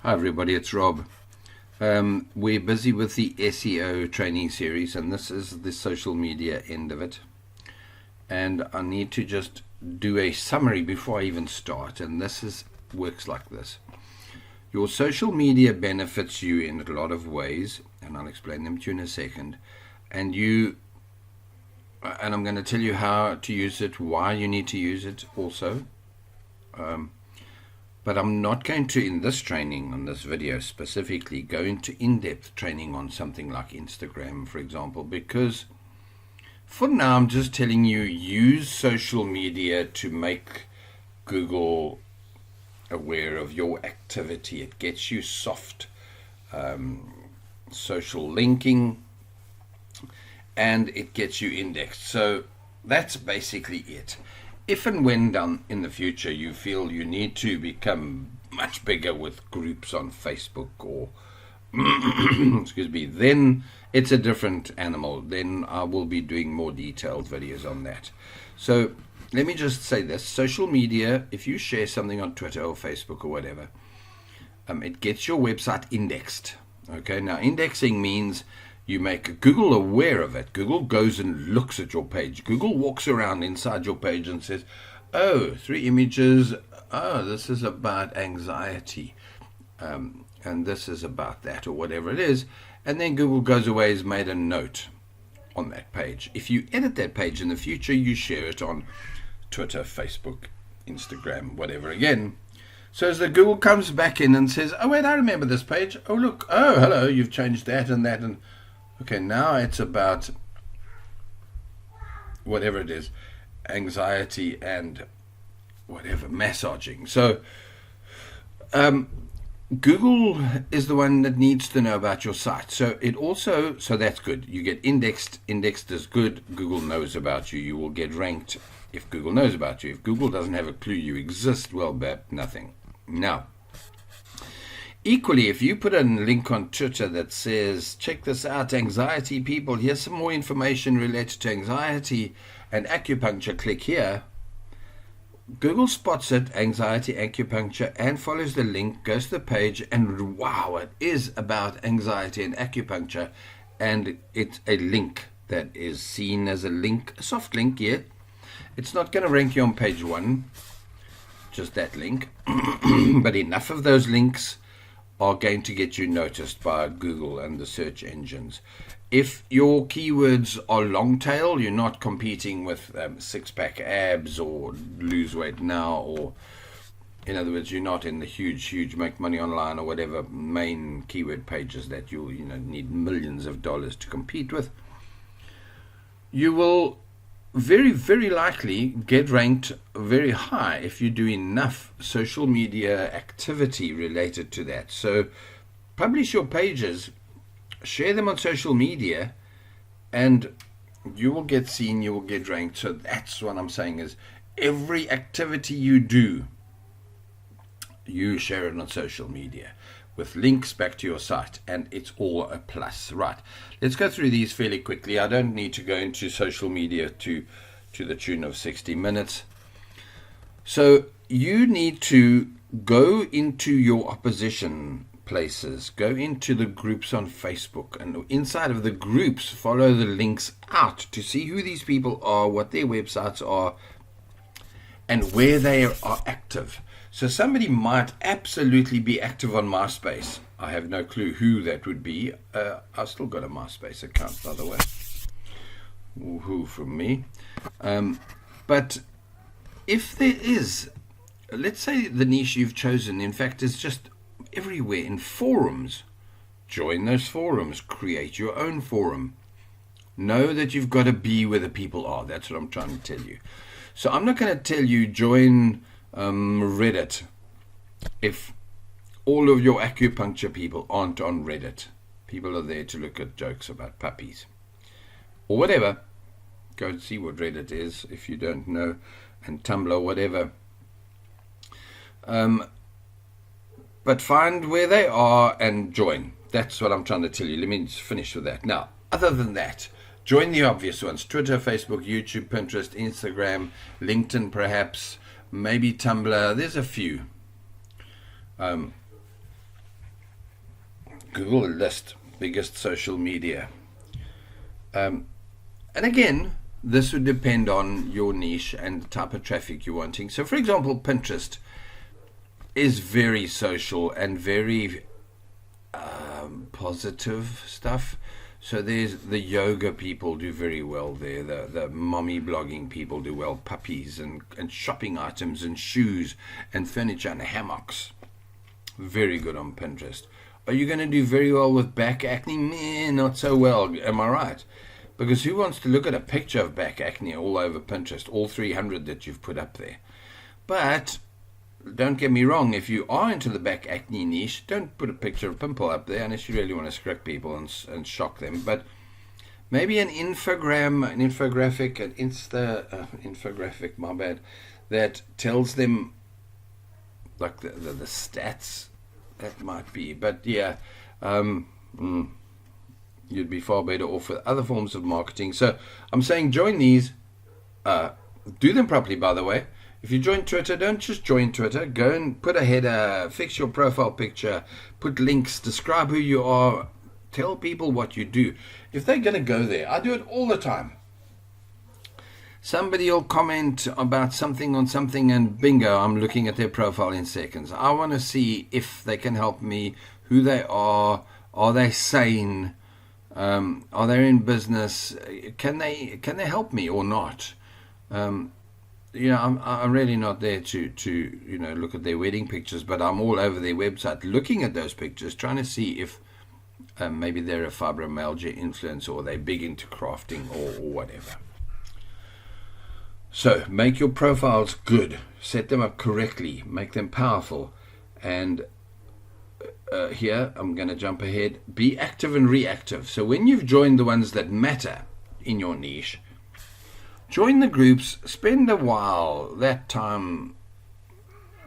Hi everybody, it's Rob. We're busy with the SEO training series, and this is the social media end of it. And I need to just do a summary before I even start, and works like this. Your social media benefits you in a lot of ways, and I'll explain them to you in a second. And I'm going to tell you how to use it, why you need to use it also. But I'm not going to, in this training, on this video specifically, go into in-depth training on something like Instagram, for example, because for now I'm just telling you, use social media to make Google aware of your activity. It gets you soft social linking, and it gets you indexed. So that's basically it. If and when down in the future you feel you need to become much bigger with groups on Facebook or excuse me, then it's a different animal. Then I will be doing more detailed videos on that. So let me just say this: social media, if you share something on Twitter or Facebook or whatever, it gets your website indexed. Okay, now indexing means you make Google aware of it. Google goes and looks at your page. Google walks around inside your page and says, oh, 3 images. Oh, this is about anxiety. And this is about that, or whatever it is. And then Google goes away, has made a note on that page. If you edit that page in the future, you share it on Twitter, Facebook, Instagram, whatever again. So as the Google comes back in and says, oh, wait, I remember this page. Oh, look. Oh, hello, you've changed that and that. And okay, now it's about whatever it is, anxiety and whatever, massaging. So Google is the one that needs to know about your site. So that's good. You get indexed. Indexed is good. Google knows about you. You will get ranked if Google knows about you. If Google doesn't have a clue you exist, well, nothing. Now, equally, if you put a link on Twitter that says, check this out, anxiety people, here's some more information related to anxiety and acupuncture, click here. Google spots it, anxiety, acupuncture, and follows the link, goes to the page, and wow, it is about anxiety and acupuncture, and it's a link that is seen as a link, a soft link, yet. It's not going to rank you on page 1, just that link, but enough of those links are going to get you noticed by Google and the search engines. If your keywords are long tail, you're not competing with six-pack abs or lose weight now, or in other words, you're not in the huge make money online or whatever main keyword pages that you need millions of dollars to compete with, you will very, very likely get ranked very high if you do enough social media activity related to that. So publish your pages, share them on social media, and you will get seen, you will get ranked. So that's what I'm saying is every activity you do, you share it on social media with links back to your site, and it's all a plus. Right, let's go through these fairly quickly. I don't need to go into social media to the tune of 60 minutes. So you need to go into your opposition places, go into the groups on Facebook, and inside of the groups follow the links out to see who these people are, what their websites are, and where they are active. So somebody might absolutely be active on MySpace. I have no clue who that would be. I've still got a MySpace account, by the way. Woohoo from me. But if there is, let's say the niche you've chosen, in fact, is just everywhere in forums, join those forums, create your own forum. Know that you've got to be where the people are. That's what I'm trying to tell you. So I'm not going to tell you join Reddit if all of your acupuncture people aren't on Reddit. People are there to look at jokes about puppies or whatever. Go and see what Reddit is if you don't know, and Tumblr, whatever. But find where they are and join. That's what I'm trying to tell you. Let me just finish with that. Now, other than that, join the obvious ones: Twitter, Facebook, YouTube, Pinterest, Instagram, LinkedIn perhaps, maybe Tumblr. There's a few. Google list, biggest social media. And again, this would depend on your niche and the type of traffic you're wanting. So, for example, Pinterest is very social and very positive stuff. So there's the yoga people do very well there. The mommy blogging people do well. Puppies and shopping items and shoes and furniture and hammocks. Very good on Pinterest. Are you going to do very well with back acne? Meh, not so well. Am I right? Because who wants to look at a picture of back acne all over Pinterest, all 300 that you've put up there? But don't get me wrong, if you are into the back acne niche, don't put a picture of a pimple up there unless you really want to scrape people and shock them. But maybe an infographic, my bad, that tells them like the stats. That might be. But yeah, you'd be far better off with other forms of marketing. So I'm saying join these. Do them properly, by the way. If you join Twitter, don't just join Twitter. Go and put a header, fix your profile picture, put links, describe who you are, tell people what you do. If they're going to go there, I do it all the time. Somebody will comment about something on something and bingo, I'm looking at their profile in seconds. I want to see if they can help me, who they are they sane, are they in business, can they help me or not? I'm really not there to look at their wedding pictures, but I'm all over their website looking at those pictures, trying to see if maybe they're a fibromyalgia influencer or they're big into crafting or whatever. So make your profiles good, set them up correctly, make them powerful, and here I'm going to jump ahead. Be active and reactive. So when you've joined the ones that matter in your niche, join the groups, spend a while, that time,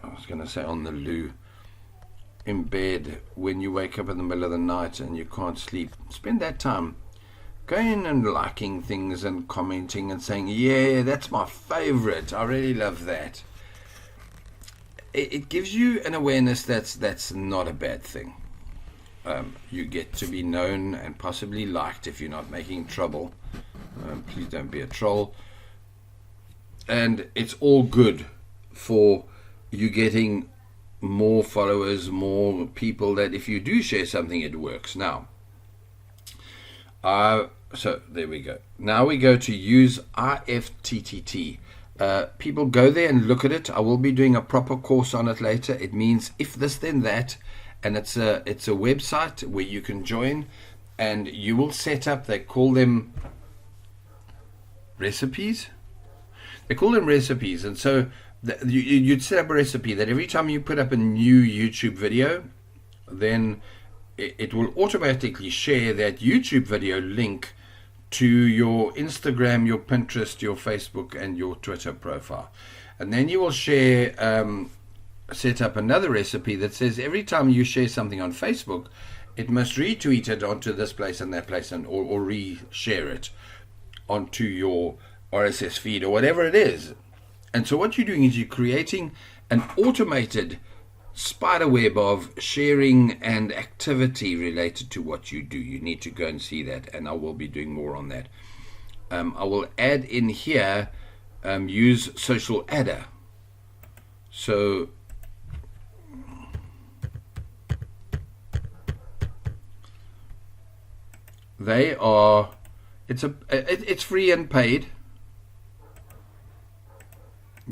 I was going to say on the loo, in bed, when you wake up in the middle of the night and you can't sleep, spend that time going and liking things and commenting and saying, yeah, that's my favorite, I really love that. It gives you an awareness that's not a bad thing. You get to be known and possibly liked if you're not making trouble. Please don't be a troll. And it's all good for you getting more followers, more people, that if you do share something, it works. Now, so there we go. Now we go to use IFTTT. People go there and look at it. I will be doing a proper course on it later. It means if this then that, and it's a website where you can join and you will set up, they call them recipes. They call them recipes, and so you'd set up a recipe that every time you put up a new YouTube video, then it will automatically share that YouTube video link to your Instagram, your Pinterest, your Facebook, and your Twitter profile. And then you will share, set up another recipe that says every time you share something on Facebook, it must retweet it onto this place and that place, and or re-share it onto your RSS feed or whatever it is. And so what you're doing is you're creating an automated spider web of sharing and activity related to what you do. You need to go and see that, and I will be doing more on that. I will add in here, use social adder. So they are, it's free and paid.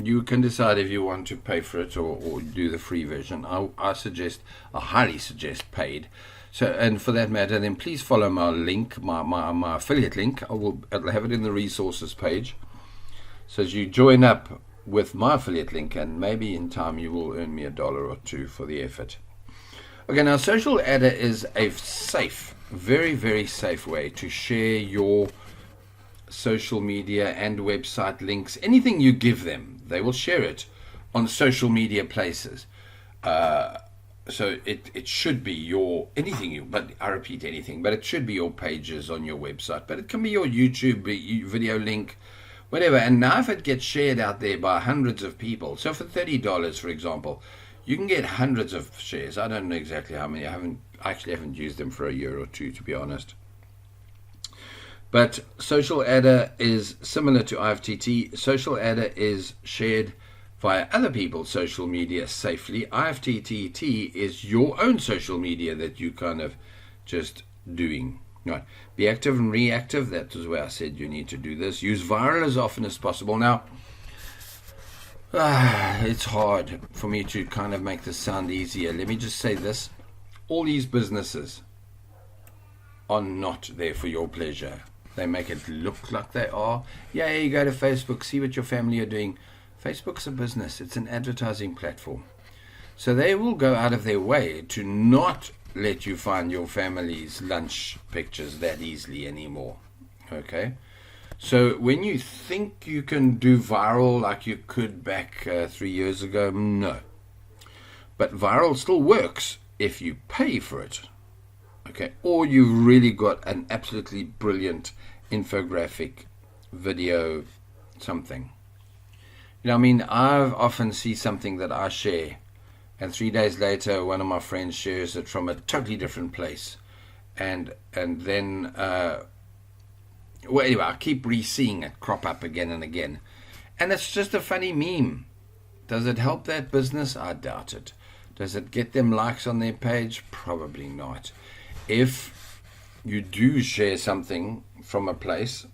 You can decide if you want to pay for it or do the free version. I highly suggest paid. So, and for that matter, then please follow my link, my affiliate link. I'll have it in the resources page. So as you join up with my affiliate link, and maybe in time you will earn me $1 or $2 for the effort. Okay, now social adder is a safe, very, very safe way to share your social media and website links. Anything you give them, they will share it on social media places. So it should be your but I repeat anything, but it should be your pages on your website, but it can be your YouTube video link, whatever. And now if it gets shared out there by hundreds of people, so for $30, for example, You can get hundreds of shares. I don't know exactly how many. I actually haven't used them for a year or two, to be honest. But Social Adder is similar to IFTT. Social Adder is shared via other people's social media safely. IFTTT is your own social media that you kind of just doing. Right. Be active and reactive. That was where I said you need to do this. Use viral as often as possible. Now, it's hard for me to kind of make this sound easier. Let me just say this. All these businesses are not there for your pleasure. They make it look like they are. Yeah, you go to Facebook, see what your family are doing. Facebook's a business. It's an advertising platform. So they will go out of their way to not let you find your family's lunch pictures that easily anymore. Okay? So when you think you can do viral like you could back 3 years ago, no. But viral still works if you pay for it. Okay? Or you've really got an absolutely brilliant infographic, video, something. You know, I mean, I often see something that I share, and 3 days later, one of my friends shares it from a totally different place, and then, well, anyway, I keep re-seeing it crop up again and again, and it's just a funny meme. Does it help that business? I doubt it. Does it get them likes on their page? Probably not. If you do share something from a place,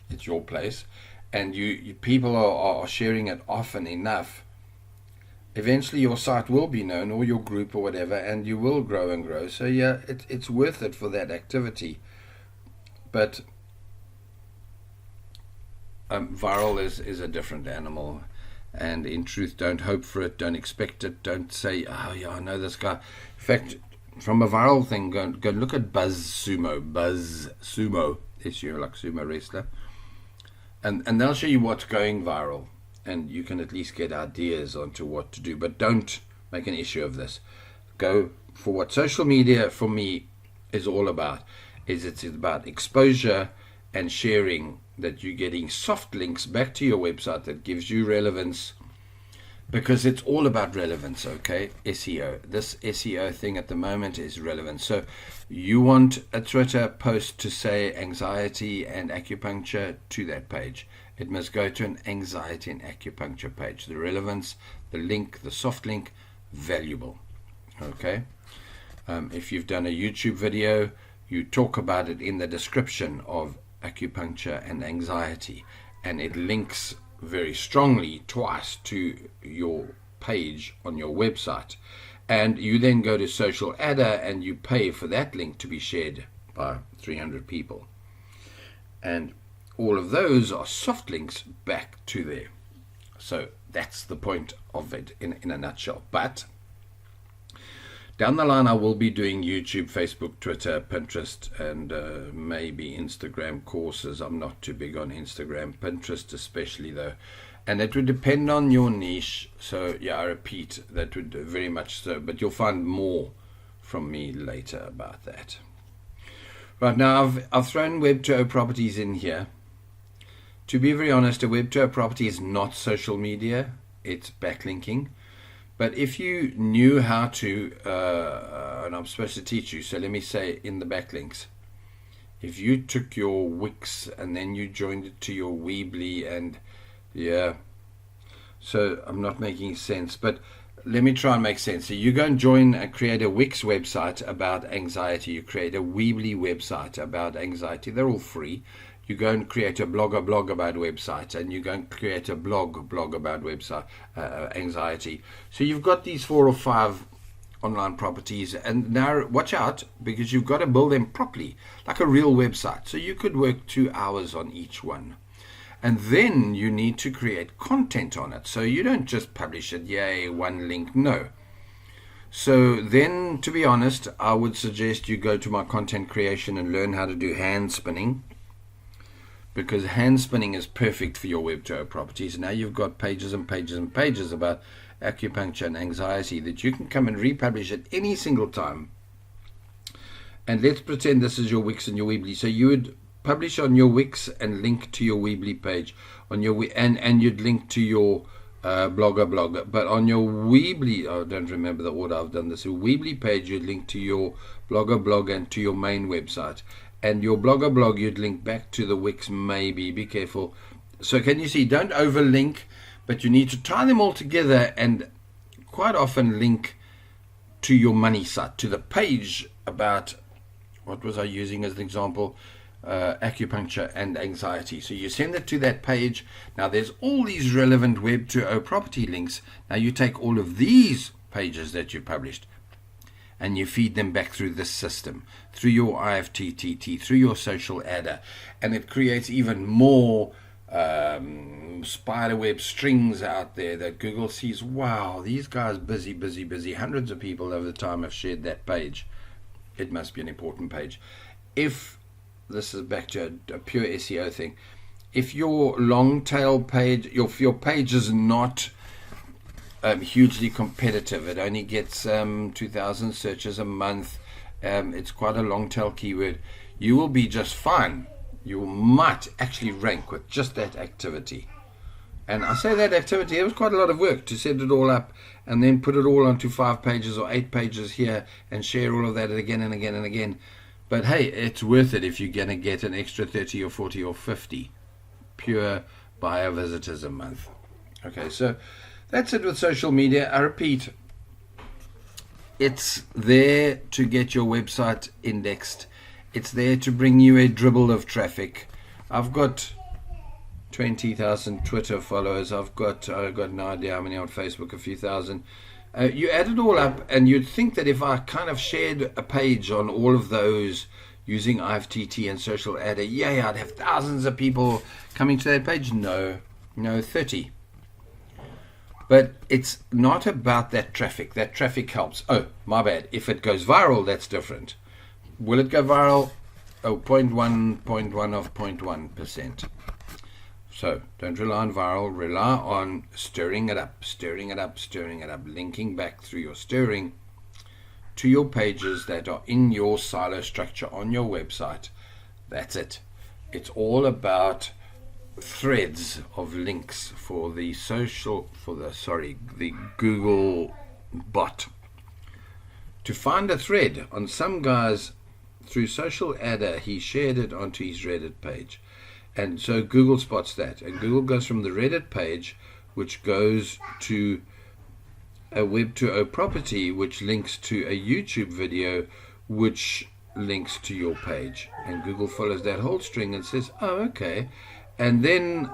it's your place, and you people are sharing it often enough, eventually your site will be known, or your group or whatever, and you will grow and grow. So yeah, it's worth it for that activity. But viral is a different animal, and in truth, don't hope for it, don't expect it, don't say, oh yeah, I know this guy. In fact, from a viral thing, go look at BuzzSumo, SEO, like sumo wrestler, and they'll show you what's going viral, and you can at least get ideas onto what to do. But don't make an issue of this. Go for what social media for me is all about. It's about exposure and sharing, that you're getting soft links back to your website that gives you relevance, because it's all about relevance. Okay, SEO. This SEO thing at the moment is relevant. So you want a Twitter post to say anxiety and acupuncture to that page. It must go to an anxiety and acupuncture page. The relevance, the link, the soft link, valuable. Okay. If you've done a YouTube video, you talk about it in the description of acupuncture and anxiety, and it links very strongly twice to your page on your website, and you then go to Social Adder and you pay for that link to be shared by 300 people, and all of those are soft links back to there. So that's the point of it in a nutshell. But down the line, I will be doing YouTube, Facebook, Twitter, Pinterest, and maybe Instagram courses. I'm not too big on Instagram, Pinterest especially though. And it would depend on your niche. So yeah, I repeat, that would very much so. But you'll find more from me later about that. Right, now I've thrown Web2O properties in here. To be very honest, a Web2O property is not social media. It's backlinking. But if you knew how to, and I'm supposed to teach you, so let me say in the backlinks, if you took your Wix and then you joined it to your Weebly, and yeah, so I'm not making sense, but let me try and make sense. So you go and join and create a Wix website about anxiety, you create a Weebly website about anxiety, they're all free. You go and create a blog about websites, and you go and create a blog about website anxiety. So you've got these 4 or 5 online properties, and now watch out, because you've got to build them properly, like a real website. So you could work 2 hours on each one, and then you need to create content on it. So you don't just publish it, yay, one link, no. So then, to be honest, I would suggest you go to my content creation and learn how to do hand spinning, because hand spinning is perfect for your Web2O properties. Now you've got pages and pages and pages about acupuncture and anxiety that you can come and republish at any single time. And let's pretend this is your Wix and your Weebly. So you would publish on your Wix and link to your Weebly page on your and you'd link to your blogger. But on your Weebly, I don't remember the order I've done this. A Weebly page, you'd link to your blog and to your main website. And your blog, you'd link back to the Wix, maybe. Be careful. So can you see, don't overlink, but you need to tie them all together and quite often link to your money site, to the page about, what was I using as an example? Acupuncture and anxiety. So you send it to that page. Now there's all these relevant Web 2.0 property links. Now you take all of these pages that you published and you feed them back through this system, through your IFTTT, through your social adder, and it creates even more spiderweb strings out there that Google sees. Wow, these guys busy. Hundreds of people over the time have shared that page. It must be an important page. If this is back to a pure SEO thing, if your long tail page, if your page is not hugely competitive, it only gets 2,000 searches a month, it's quite a long tail keyword, you will be just fine. You might actually rank with just that activity. And I say that activity, it was quite a lot of work to set it all up and then put it all onto 5 pages or 8 pages here and share all of that again and again and again. But hey, it's worth it if you're going to get an extra 30 or 40 or 50 pure buyer visitors a month. Okay, so that's it with social media. I repeat, it's there to get your website indexed. It's there to bring you a dribble of traffic. I've got 20,000 Twitter followers. I've got no idea how many on Facebook, a few thousand. You add it all up, and you'd think that if I kind of shared a page on all of those using IFTT and social adder, yeah, I'd have thousands of people coming to that page. No, 30. But it's not about that traffic. That traffic helps. Oh, my bad. If it goes viral, that's different. Will it go viral? Oh, 0.1 of 0.1%. So don't rely on viral, rely on stirring it up, linking back through your stirring to your pages that are in your silo structure on your website. That's it. It's all about threads of links for the Google bot. To find a thread on some guy's through social adder, he shared it onto his Reddit page. And so Google spots that, and Google goes from the Reddit page, which goes to a Web 2.0 property, which links to a YouTube video, which links to your page. And Google follows that whole string and says, oh, okay. And then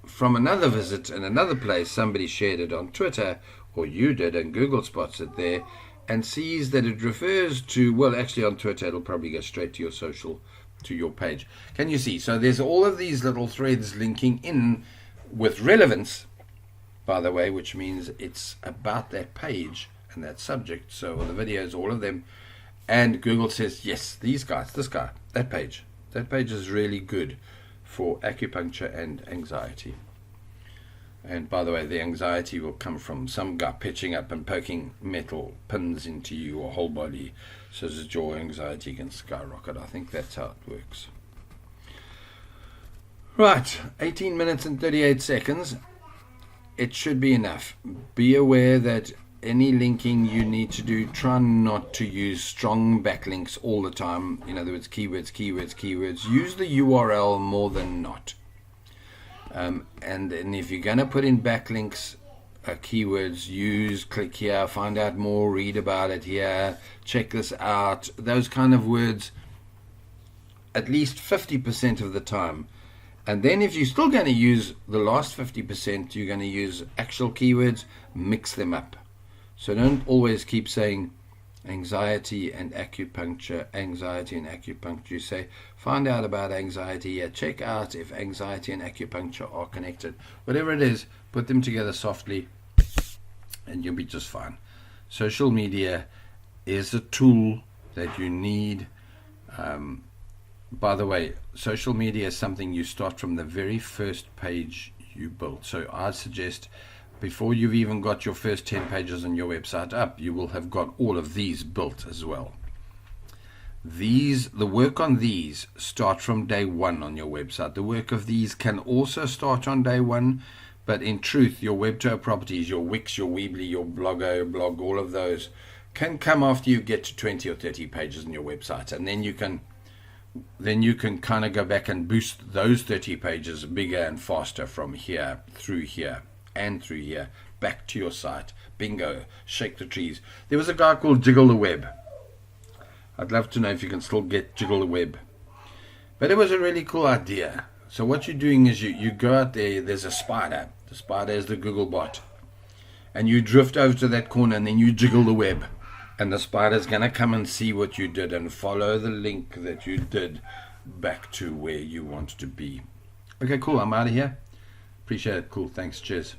from another visit in another place, somebody shared it on Twitter, or you did, and Google spots it there, and sees that it refers to, well, actually on Twitter, it'll probably go straight to your social, to your page. Can you see? So there's all of these little threads linking in with relevance, by the way, which means it's about that page and that subject. So the videos, all of them. And Google says, yes, these guys, this guy, that page is really good for acupuncture and anxiety. And by the way, the anxiety will come from some guy pitching up and poking metal pins into your whole body so that your anxiety can skyrocket. I think that's how it works. Right, 18 minutes and 38 seconds. It should be enough. Be aware that any linking you need to do, try not to use strong backlinks all the time. In other words, keywords. Use the URL more than not. And if you're going to put in backlinks, keywords, click here, find out more, read about it here, check this out, those kind of words at least 50% of the time. And then if you're still going to use the last 50%, you're going to use actual keywords, mix them up. So don't always keep saying anxiety and acupuncture. You say, find out about anxiety here, check out if anxiety and acupuncture are connected. Whatever it is, put them together softly and you'll be just fine. Social media is a tool that you need. By the way, social media is something you start from the very first page you build. So I suggest before you've even got your first 10 pages on your website up, you will have got all of these built as well. The work on these start from day one on your website. The work of these can also start on day one, But in truth, your Webto properties, your Wix, your Weebly, your Blogger, your blog, all of those can come after you get to 20 or 30 pages on your website. And then you can kind of go back and boost those 30 pages bigger and faster from here, through here, and through here, back to your site. Bingo, shake the trees. There was a guy called Jiggle the Web. I'd love to know if you can still get Jiggle the Web. But it was a really cool idea. So what you're doing is you go out there, there's a spider. The spider is the Google bot. And you drift over to that corner and then you jiggle the web. And the spider's going to come and see what you did and follow the link that you did back to where you want to be. Okay, cool. I'm out of here. Appreciate it. Cool. Thanks. Cheers.